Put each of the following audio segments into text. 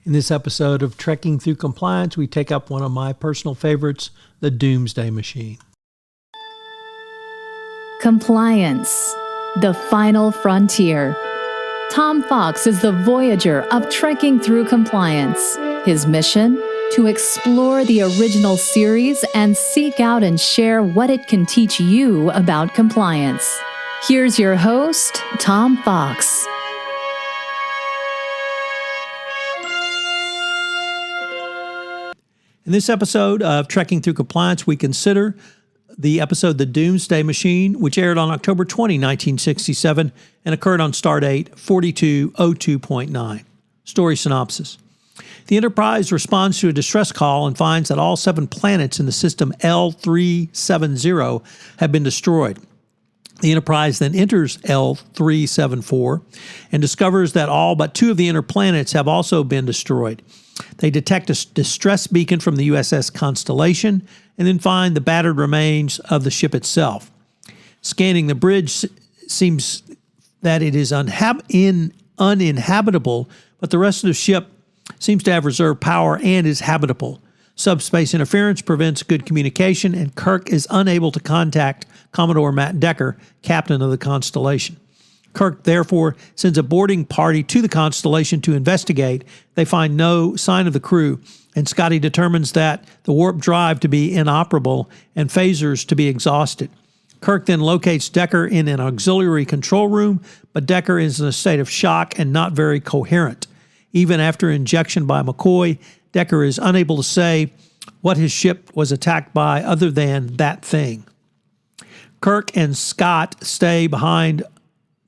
In this episode of Trekking Through Compliance, we take up one of my personal favorites, the Doomsday Machine. Compliance, the final frontier. Tom Fox is the voyager of Trekking Through Compliance. His mission? To explore the original series and seek out and share what it can teach you about compliance. Here's your host, Tom Fox. In this episode of Trekking Through Compliance, we consider the episode The Doomsday Machine, which aired on October 20, 1967, and occurred on Stardate 4202.9. Story synopsis. The Enterprise responds to a distress call and finds that all 7 planets in the system L370 have been destroyed. The Enterprise then enters L374 and discovers that all but 2 of the inner planets have also been destroyed. They detect a distress beacon from the USS Constellation and then find the battered remains of the ship itself. Scanning the bridge seems that it is uninhabitable, but the rest of the ship seems to have reserve power and is habitable. Subspace interference prevents good communication, and Kirk is unable to contact Commodore Matt Decker, captain of the Constellation. Kirk therefore sends a boarding party to the Constellation to investigate. They find no sign of the crew, and Scotty determines that the warp drive to be inoperable and phasers to be exhausted. Kirk then locates Decker in an auxiliary control room, but Decker is in a state of shock and not very coherent. Even after injection by McCoy, Decker is unable to say what his ship was attacked by other than that thing. Kirk and Scott stay behind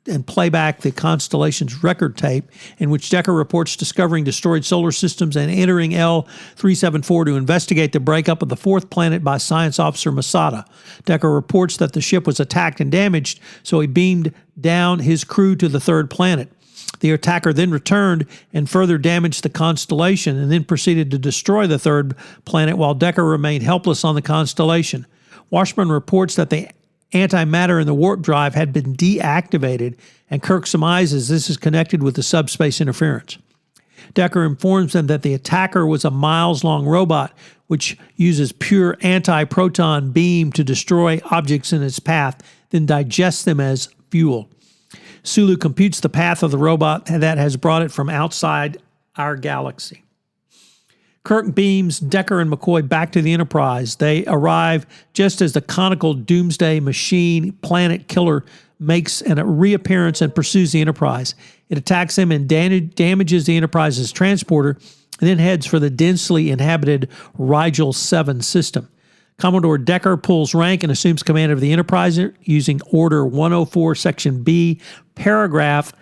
and play back the Constellation's record tape in which Decker reports discovering destroyed solar systems and entering L374 to investigate the breakup of the 4th planet by Science Officer Masada. Decker reports that the ship was attacked and damaged, so he beamed down his crew to the 3rd planet. The attacker then returned and further damaged the Constellation and then proceeded to destroy the 3rd planet while Decker remained helpless on the Constellation. Washburn reports that the antimatter in the warp drive had been deactivated, and Kirk surmises this is connected with the subspace interference. Decker informs them that the attacker was a miles-long robot which uses pure anti-proton beam to destroy objects in its path, then digests them as fuel. Sulu computes the path of the robot that has brought it from outside our galaxy. Kirk beams Decker and McCoy back to the Enterprise. They arrive just as the conical Doomsday Machine planet killer makes a reappearance and pursues the Enterprise. It attacks them and damages the Enterprise's transporter and then heads for the densely inhabited Rigel 7 system. Commodore Decker pulls rank and assumes command of the Enterprise using Order 104, Section B, Paragraph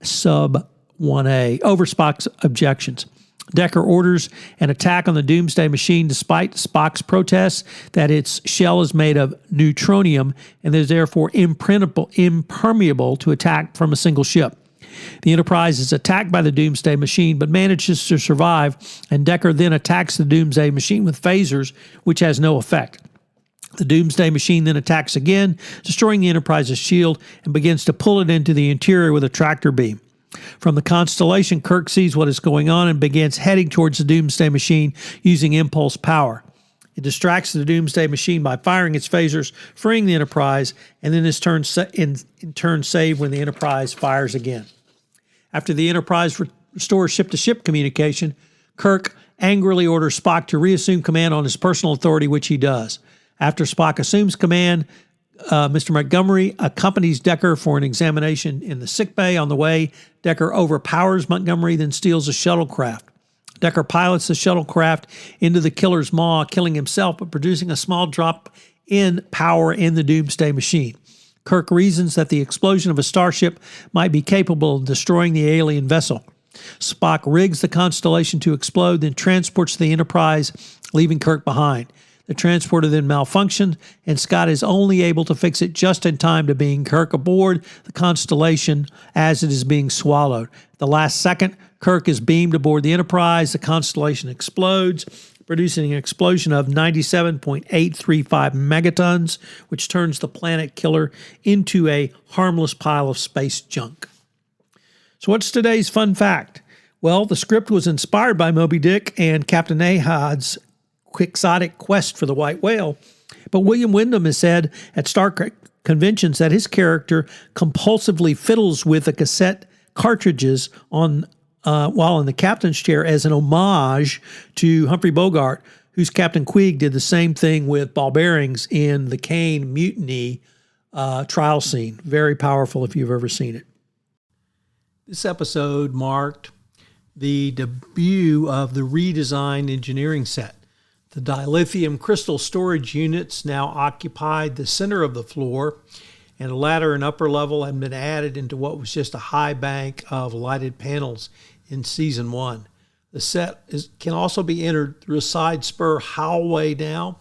Sub 1A, over Spock's objections. Decker orders an attack on the Doomsday Machine despite Spock's protests that its shell is made of neutronium and is therefore impermeable to attack from a single ship. The Enterprise is attacked by the Doomsday Machine but manages to survive, and Decker then attacks the Doomsday Machine with phasers, which has no effect. The Doomsday Machine then attacks again, destroying the Enterprise's shield, and begins to pull it into the interior with a tractor beam. From the Constellation, Kirk sees what is going on and begins heading towards the Doomsday Machine using impulse power. It distracts the Doomsday Machine by firing its phasers, freeing the Enterprise, and then is in turn saved when the Enterprise fires again. After the Enterprise restores ship-to-ship communication, Kirk angrily orders Spock to reassume command on his personal authority, which he does. After Spock assumes command, Mr. Montgomery accompanies Decker for an examination in the sickbay. On the way, Decker overpowers Montgomery, then steals a shuttlecraft. Decker pilots the shuttlecraft into the killer's maw, killing himself but producing a small drop in power in the Doomsday Machine. Kirk reasons that the explosion of a starship might be capable of destroying the alien vessel. Spock rigs the Constellation to explode, then transports the Enterprise, leaving Kirk behind. The transporter then malfunctioned, and Scott is only able to fix it just in time to bring Kirk aboard the Constellation as it is being swallowed. At the last second, Kirk is beamed aboard the Enterprise. The Constellation explodes, producing an explosion of 97.835 megatons, which turns the planet killer into a harmless pile of space junk. So what's today's fun fact? Well, the script was inspired by Moby Dick and Captain Ahad's quixotic quest for the white whale. But William Wyndham has said at Star Trek conventions that his character compulsively fiddles with the cassette cartridges while in the captain's chair as an homage to Humphrey Bogart, whose Captain Queeg did the same thing with ball bearings in the Kane mutiny trial scene. Very powerful if you've ever seen it. This episode marked the debut of the redesigned engineering set. The dilithium crystal storage units now occupied the center of the floor, and a ladder and upper level had been added into what was just a high bank of lighted panels in Season 1. The set can also be entered through a side spur hallway now,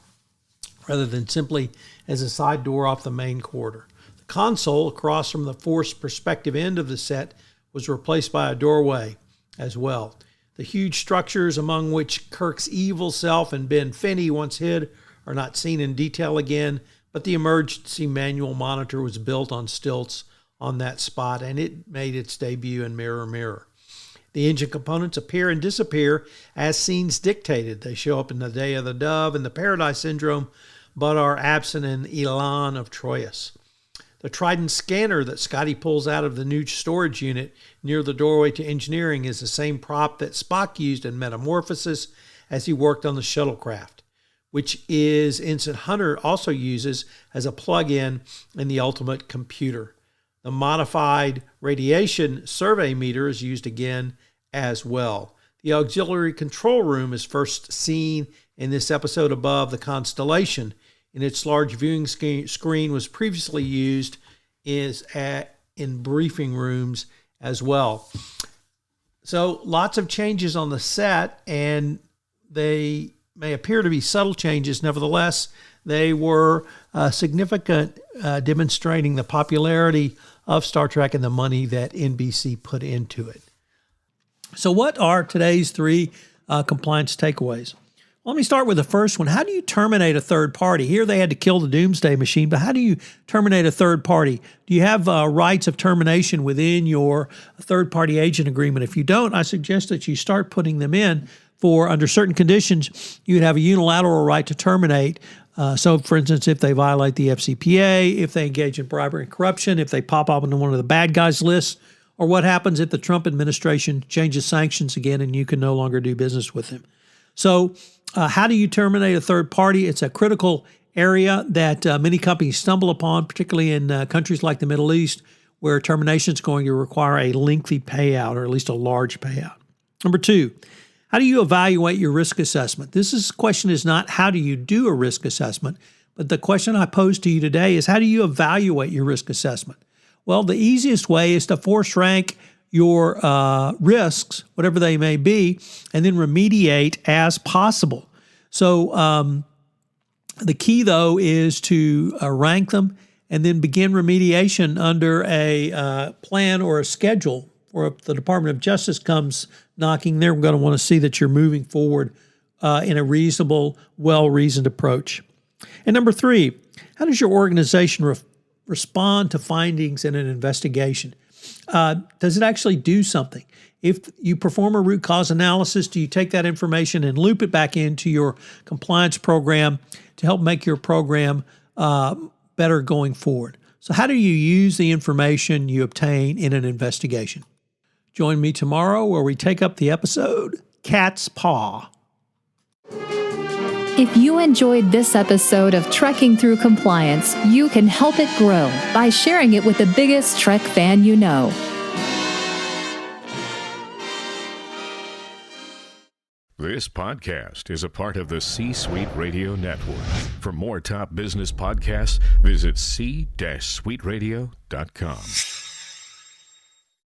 rather than simply as a side door off the main corridor. The console across from the forced perspective end of the set was replaced by a doorway as well. The huge structures among which Kirk's evil self and Ben Finney once hid are not seen in detail again, but the emergency manual monitor was built on stilts on that spot, and it made its debut in Mirror Mirror. The engine components appear and disappear as scenes dictated. They show up in The Day of the Dove and the Paradise Syndrome, but are absent in Elan of Troyes. The Trident scanner that Scotty pulls out of the new storage unit near the doorway to engineering is the same prop that Spock used in Metamorphosis as he worked on the shuttlecraft, which is Ensign Hunter also uses as a plug-in in the Ultimate Computer. The modified radiation survey meter is used again as well. The auxiliary control room is first seen in this episode above the Constellation. In its large viewing screen was previously used in briefing rooms as well. So lots of changes on the set, and they may appear to be subtle changes. Nevertheless, they were significant, demonstrating the popularity of Star Trek and the money that NBC put into it. So what are today's 3 compliance takeaways? Let me start with the first one. How do you terminate a third party? Here they had to kill the Doomsday Machine, but how do you terminate a third party? Do you have rights of termination within your third-party agent agreement? If you don't, I suggest that you start putting them in for, under certain conditions, you'd have a unilateral right to terminate. So, for instance, if they violate the FCPA, if they engage in bribery and corruption, if they pop up into one of the bad guys lists, or what happens if the Trump administration changes sanctions again and you can no longer do business with them. So how do you terminate a third party? It's a critical area that many companies stumble upon, particularly in countries like the Middle East, where termination is going to require a lengthy payout, or at least a large payout. Number 2, how do you evaluate your risk assessment? This question is not how do you do a risk assessment, but the question I pose to you today is how do you evaluate your risk assessment? Well, the easiest way is to force rank your risks, whatever they may be, and then remediate as possible. So the key, though, is to rank them and then begin remediation under a plan or a schedule. Or if the Department of Justice comes knocking, they're going to want to see that you're moving forward in a reasonable, well-reasoned approach. And number 3, how does your organization respond to findings in an investigation? Does it actually do something? If you perform a root cause analysis, do you take that information and loop it back into your compliance program to help make your program better going forward? So how do you use the information you obtain in an investigation? Join me tomorrow where we take up the episode Cat's Paw. If you enjoyed this episode of Trekking Through Compliance, you can help it grow by sharing it with the biggest Trek fan you know. This podcast is a part of the C-Suite Radio Network. For more top business podcasts, visit c-suiteradio.com.